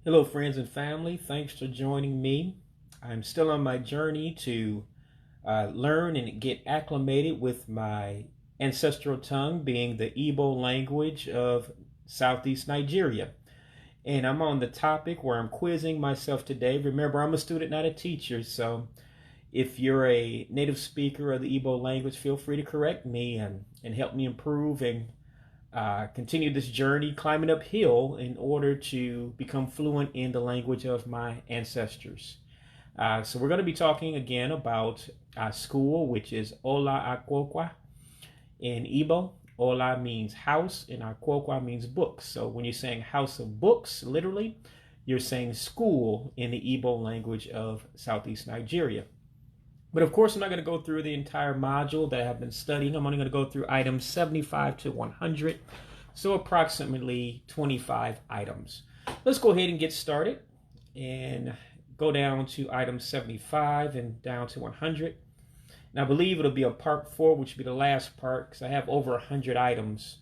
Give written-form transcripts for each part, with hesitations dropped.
Hello, friends and family. Thanks for joining me. I'm still on my journey to learn and get acclimated with my ancestral tongue, being the Igbo language of Southeast Nigeria. And I'm on the topic where I'm quizzing myself today. Remember, I'm a student, not a teacher. So if you're a native speaker of the Igbo language, feel free to correct me and help me improve and continue this journey climbing uphill in order to become fluent in the language of my ancestors. So we're going to be talking again about school, which is Rue-Lah Ah-Kwoe-Kwau in Igbo. Rula means house and Ah-Kwoe-Kwau means books. So when you're saying house of books, literally, you're saying school in the Igbo language of Southeast Nigeria. But of course, I'm not going to go through the entire module that I've been studying. I'm only going to go through items 75 to 100, so approximately 25 items. Let's go ahead and get started and go down to item 75 and down to 100. And I believe it'll be a part 4, which will be the last part, because I have over 100 items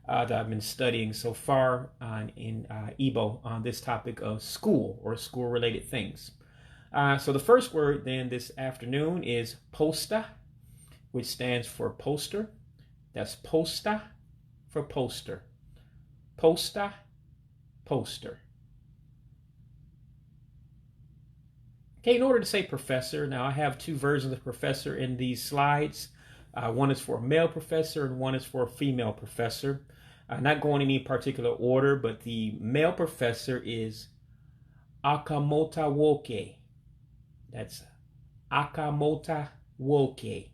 that I've been studying so far in Igbo on this topic of school or school-related things. So the first word then this afternoon is Poe-Sta, which stands for poster. That's Poe-Sta for poster. Poe-Sta, poster. Okay, in order to say professor, now I have two versions of professor in these slides. One is for a male professor and one is for a female professor. Not going in any particular order, but the male professor is Au-Kam-Moe-Tah Woe-Kay. That's Ah-Roe-Mah-Roe Woe-Kay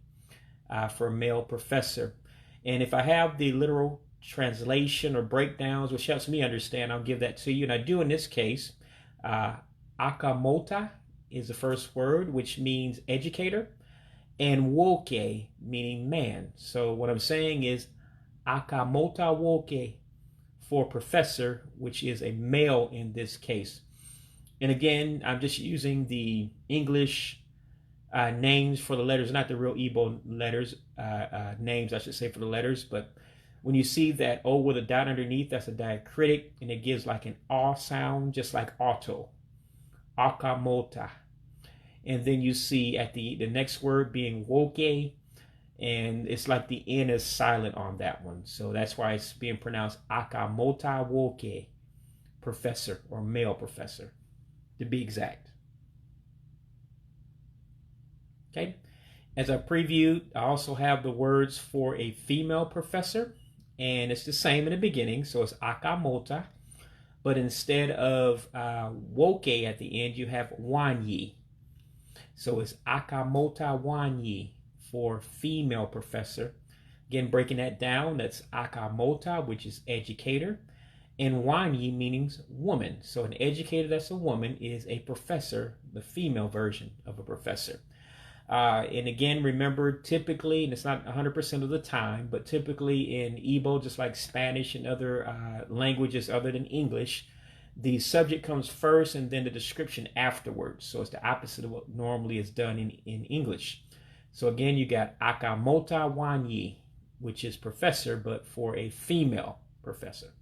for male professor. And if I have the literal translation or breakdowns, which helps me understand, I'll give that to you. And I do in this case. Au-Kam-Moe-Tah is the first word, which means educator, and Woe-Kay meaning man. So what I'm saying is Au-Kam-Moe-Tah Woe-Kay for professor, which is a male in this case. And again, I'm just using the English names for the letters, not the real Igbo letters, names, I should say, for the letters. But when you see that O with a dot underneath, that's a diacritic, and it gives like an A sound, just like auto. Au-Kam-Moe-Tah. And then you see at the next word being Woke, and it's like the N is silent on that one. So that's why it's being pronounced Au-Kam-Moe-Tah Woe-Kay, professor or male professor, to be exact. Okay, as I previewed, I also have the words for a female professor, and it's the same in the beginning, so it's Au-Kam-Moe-Tah, but instead of Woke at the end, you have Nwanyị. So it's Au-Kam-Moe-Tah Wahn-Yea for female professor. Again, breaking that down, that's Au-Kam-Moe-Tah, which is educator, and Nwanyị means woman. So an educator that's a woman is a professor, the female version of a professor. And again, remember, typically, and it's not 100% of the time, but typically in Igbo, just like Spanish and other languages other than English, the subject comes first and then the description afterwards. So it's the opposite of what normally is done in English. So again, you got Au-Kam-Moe-Tah Wahn-Yea, which is professor, but for a female professor.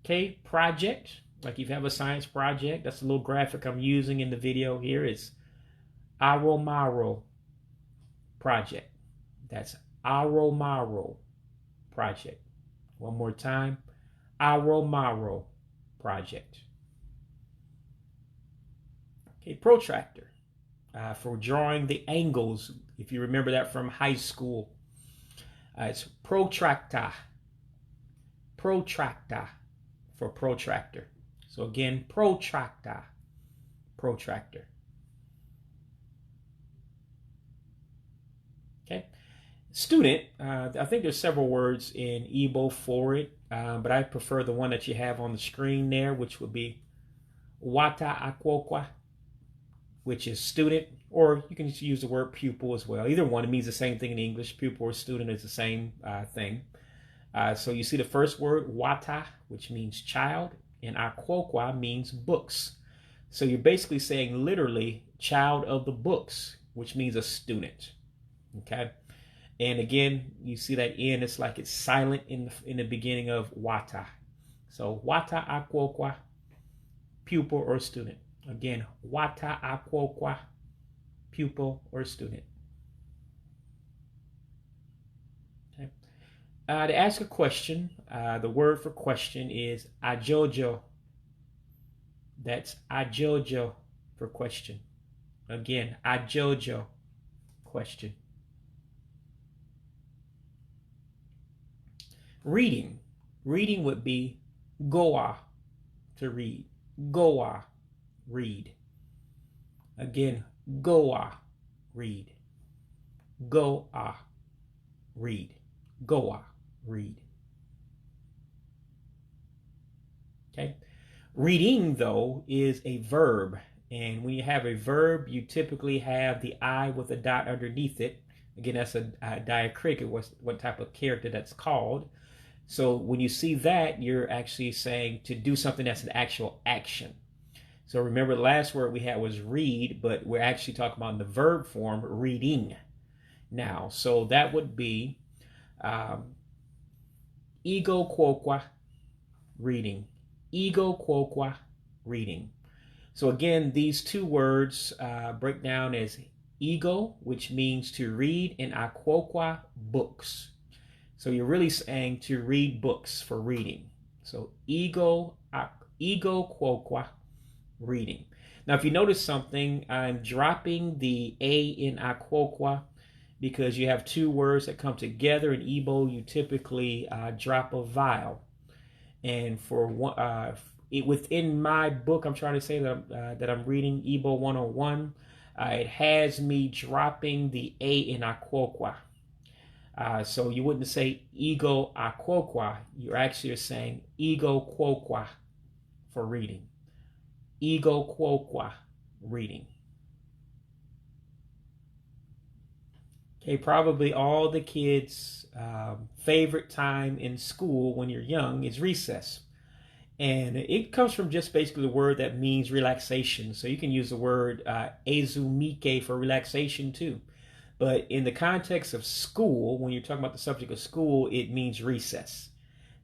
Okay, project, like if you have a science project, that's a little graphic I'm using in the video here. It's Arụmarụ project. That's Arụmarụ project. One more time, Arụmarụ project. Okay, protractor, for drawing the angles. If you remember that from high school, it's Protractor. Protractor for protractor. So again, Protractor, protractor. Okay. Student, I think there's several words in Igbo for it, but I prefer the one that you have on the screen there, which would be Wah-Tah Ah-Kwoe-Kwau, which is student, or you can just use the word pupil as well. Either one, it means the same thing in English. Pupil or student is the same thing. So you see the first word, Wah-Tah, which means child, and Ah-Kwoe-Kwau means books. So you're basically saying literally child of the books, which means a student. Okay. And again, you see that N, it's like it's silent in the beginning of Wah-Tah. So Wah-Tah Ah-Kwoe-Kwau, pupil or student. Again, Wah-Tah Ah-Kwoe-Kwau, pupil or student. Okay. To ask a question, the word for question is ajụjụ. That's ajụjụ for question. Again, ajụjụ, question. Reading. Reading would be Goe-Au, to read. Goe-Au, read. Again, Goe-Au, read. Goe-Au, read. Goe-Au, read. Okay. Reading, though, is a verb. And when you have a verb, you typically have the I with a dot underneath it. Again, that's a diacritic, what type of character that's called. So when you see that, you're actually saying to do something that's an actual action. So remember the last word we had was read, but we're actually talking about in the verb form, reading. Now, so that would be Ea-Goe Kwoe-Kwau, reading. Ea-Goe Kwoe-Kwau, reading. So again, these two words break down as Ea-Goe, which means to read, and Ah-Kwoe-Kwau, books. So you're really saying to read books for reading. So Ea-Goe Kwoe-Kwau, reading. Now, if you notice something, I'm dropping the A in Ah-Kwoe-Kwau because you have two words that come together. In Igbo, you typically drop a vowel. And for one, within my book, I'm trying to say that I'm reading Igbo 101. It has me dropping the A in Ah-Kwoe-Kwau. So you wouldn't say Ea-Goe Ah-Kwoe-Kwau. You're actually saying Ea-Goe Kwoe-Kwau for reading. Ea-Goe Kwoe-Kwau, reading. Okay, probably all the kids' favorite time in school when you're young is recess. And it comes from just basically the word that means relaxation. So you can use the word ezumike for relaxation too. But in the context of school, when you're talking about the subject of school, it means recess.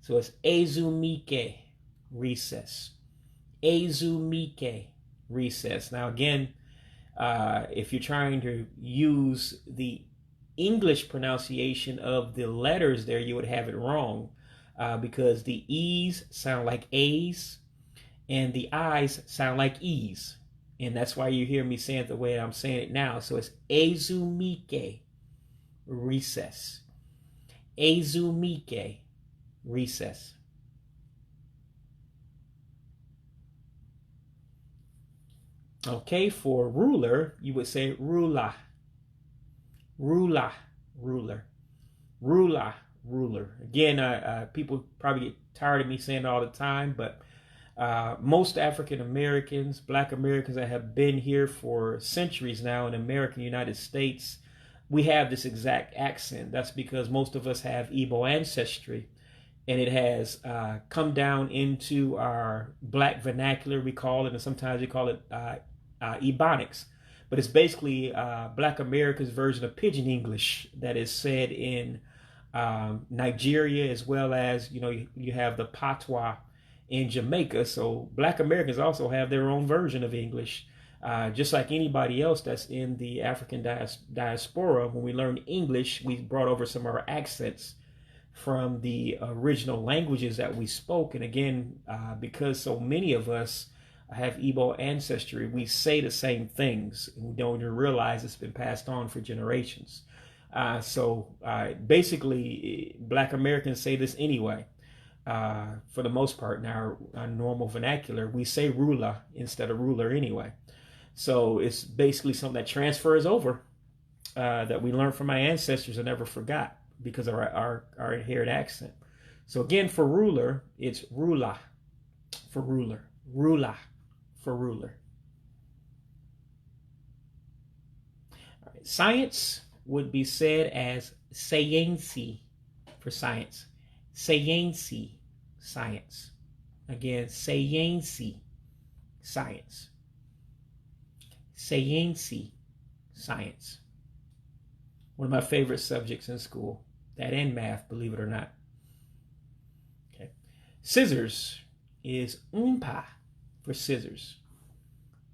So it's ezumike, recess. Ezumike, recess. Now again, if you're trying to use the English pronunciation of the letters there, you would have it wrong because the E's sound like A's and the I's sound like E's. And that's why you hear me saying it the way I'm saying it now. So it's ezumike, recess. Ezumike, recess. Okay, for ruler, you would say Rue-Lah. Rue-Lah, ruler. Rue-Lah, ruler. Again, people probably get tired of me saying it all the time, but most African Americans, Black Americans that have been here for centuries now in the American United States, we have this exact accent. That's because most of us have Igbo ancestry, and it has come down into our Black vernacular, we call it, and sometimes we call it Ebonics. But it's basically Black America's version of Pidgin English that is said in Nigeria, as well as, you have the patois in Jamaica. So Black Americans also have their own version of English, just like anybody else that's in the African diaspora. When we learned English, we brought over some of our accents from the original languages that we spoke. And again, because so many of us have Igbo ancestry, we say the same things, and we don't even realize it's been passed on for generations. So basically, Black Americans say this anyway. For the most part, in our normal vernacular, we say Rue-Lah instead of ruler anyway. So it's basically something that transfers over, that we learned from my ancestors and never forgot because of our inherent accent. So again, for ruler, it's Rue-Lah for ruler. Rue-Lah for ruler. All right. Science would be said as Say-Yane-Sea for science. Say-Yane-Sea, science. Again, Say-Yane-Sea, science. Say-Yane-Sea, science. One of my favorite subjects in school. That and math, believe it or not. Okay. Scissors is Um-Pah for scissors.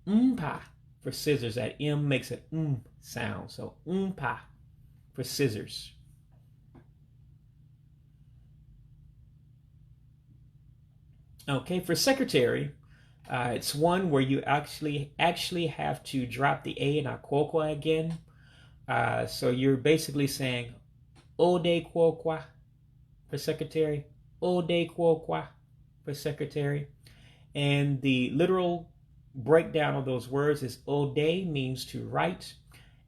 Um-Pah for scissors. That M makes an sound. So Um-Pah for scissors. Okay, for secretary, it's one where you actually have to drop the A in Ah-Kwoe-Kwau again. So you're basically saying Ea-Goe Kwoe-Kwau for secretary. Ea-Goe Kwoe-Kwau for secretary. And the literal breakdown of those words is Ea means to write,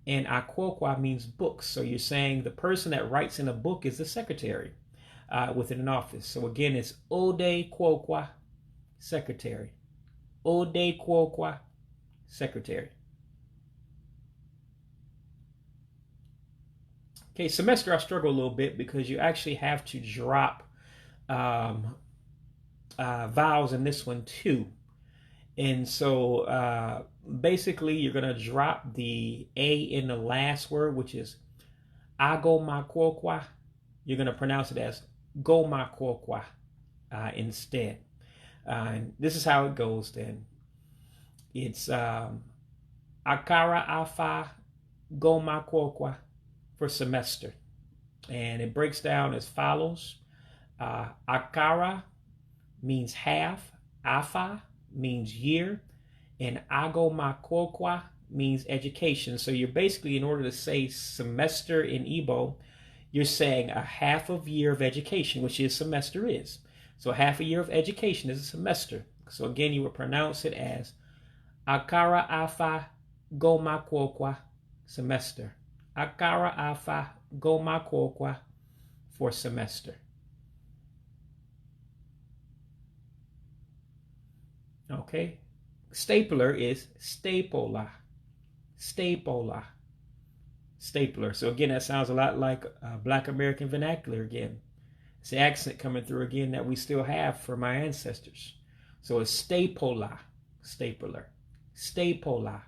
and Ah-Kwoe-Kwau means books. So you're saying the person that writes in a book is the secretary within an office. So again, it's Ea-Goe Kwoe-Kwau, secretary. Ea-Goe Kwoe-Kwau, secretary. Okay, semester I struggle a little bit because you actually have to drop vowels in this one too. And so basically you're going to drop the A in the last word, which is Ah-Roe-Mah-Roe. You're going to pronounce it as Goe-Au instead. And this is how it goes then. It's Akara-Afa Goe-Au for semester. And it breaks down as follows. Akara means half, Afa means year, and Ah-Roe-Mah-Roe means education. So you're basically, in order to say semester in Igbo, you're saying a half of year of education, which is semester is. So half a year of education is a semester. So again, you would pronounce it as Akara-Afa Goe-Au semester. Akara-Afa Goe-Au for semester. Okay, stapler is stapler. Stapler. Stapler. So again, that sounds a lot like Black American vernacular again. It's the accent coming through again that we still have from my ancestors. So it's stapler, stapler. Stapler,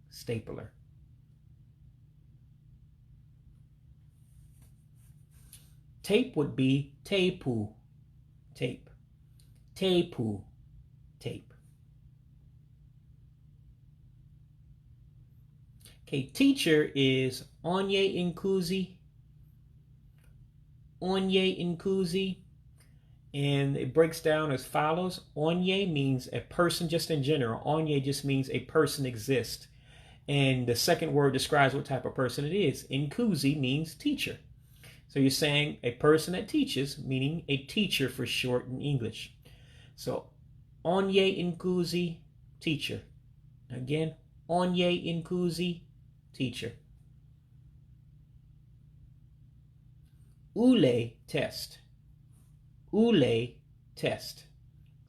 stapler. Tape would be tepu, tape. Tepu, tape. Okay, teacher is onye nkuzi. Onye nkuzi. And it breaks down as follows. Onye means a person just in general. Onye just means a person exists. And the second word describes what type of person it is. Nkuzi means teacher. So you're saying a person that teaches, meaning a teacher for short in English. So onye nkuzi, teacher. Again, onye nkuzi, teacher. Ule, test. Ule, test.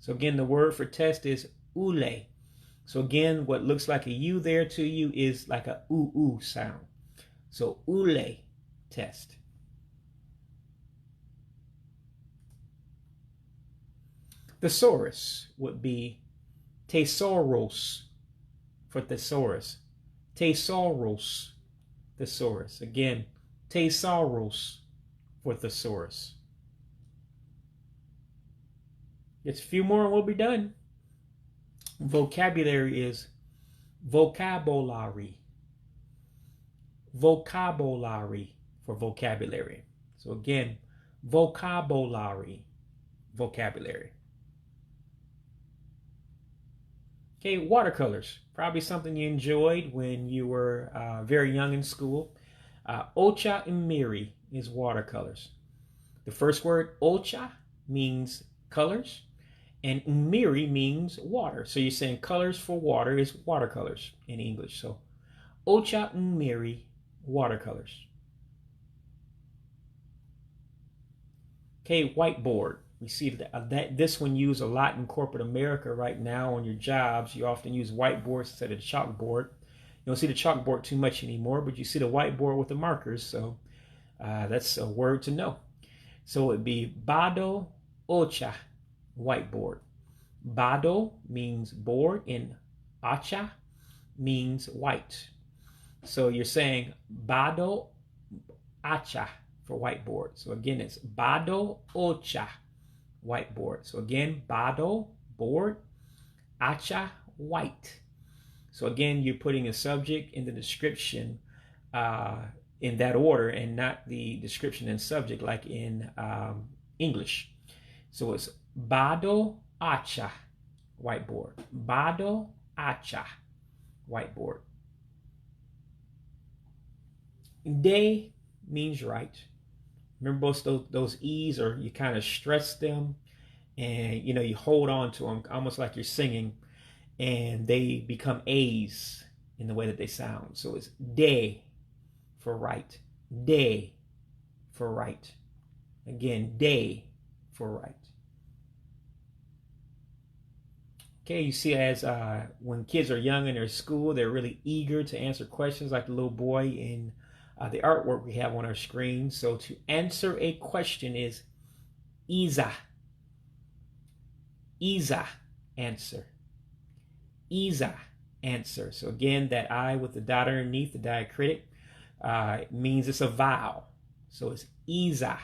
So again, the word for test is ule. So again, what looks like a U there to you is like a oo sound. So ule, test. Thesaurus would be thesaurus for thesaurus. Thesaurus, thesaurus. Again, thesaurus for thesaurus. Just a few more and we'll be done. Vocabulary is vocabulary. Vocabulary for vocabulary. So again, vocabulary, vocabulary. Okay, watercolors. Probably something you enjoyed when you were very young in school. Ocha and Miri is watercolors. The first word, ocha, means colors, and Miri means water. So you're saying colors for water is watercolors in English. So ocha and Miri, watercolors. Okay, whiteboard. We see that this one used a lot in corporate America right now on your jobs. You often use whiteboards instead of chalkboard. You don't see the chalkboard too much anymore, but you see the whiteboard with the markers. So that's a word to know. So it'd be Bado Ocha, whiteboard. Bado means board and Acha means white. So you're saying Bado Acha for whiteboard. So again, it's Bado Ocha, whiteboard. So again, bado, board, acha, white. So again, you're putting a subject in the description in that order and not the description and subject like in English. So it's bado, acha, whiteboard. Bado, acha, whiteboard. De means right. Remember both those E's, or you kind of stress them and you hold on to them almost like you're singing, and they become A's in the way that they sound. So it's de for right. De for right. Again, de for right. Okay, you see as when kids are young in their school, they're really eager to answer questions like the little boy in the artwork we have on our screen. So to answer a question is Isa. Isa, answer. Isa, answer. So again, that I with the dot underneath, the diacritic, means it's a vowel. So it's Isa,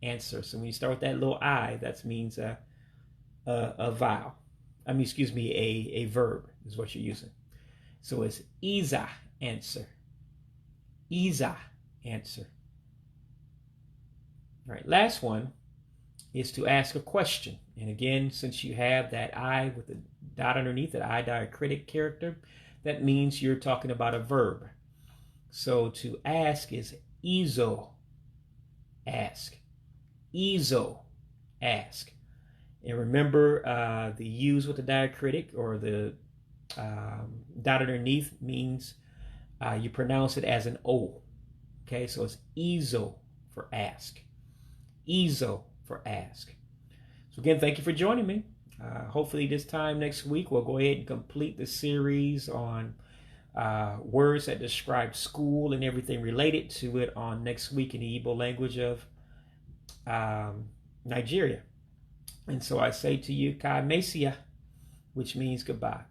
answer. So when you start with that little I, that means a vowel. I mean, excuse me, a verb is what you're using. So it's Isa, answer. Isa, answer. All right, last one is to ask a question. And again, since you have that I with the dot underneath, that I diacritic character, that means you're talking about a verb. So to ask is izo, ask. Izo, ask. And remember, the U's with the diacritic or the dot underneath means you pronounce it as an O. Okay, so it's izo for ask. Izo for ask. So again, thank you for joining me. Hopefully this time next week, we'll go ahead and complete the series on words that describe school and everything related to it on next week in the Igbo language of Nigeria. And so I say to you, ka mesia, which means goodbye.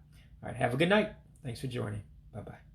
All right, have a good night. Thanks for joining. Bye-bye.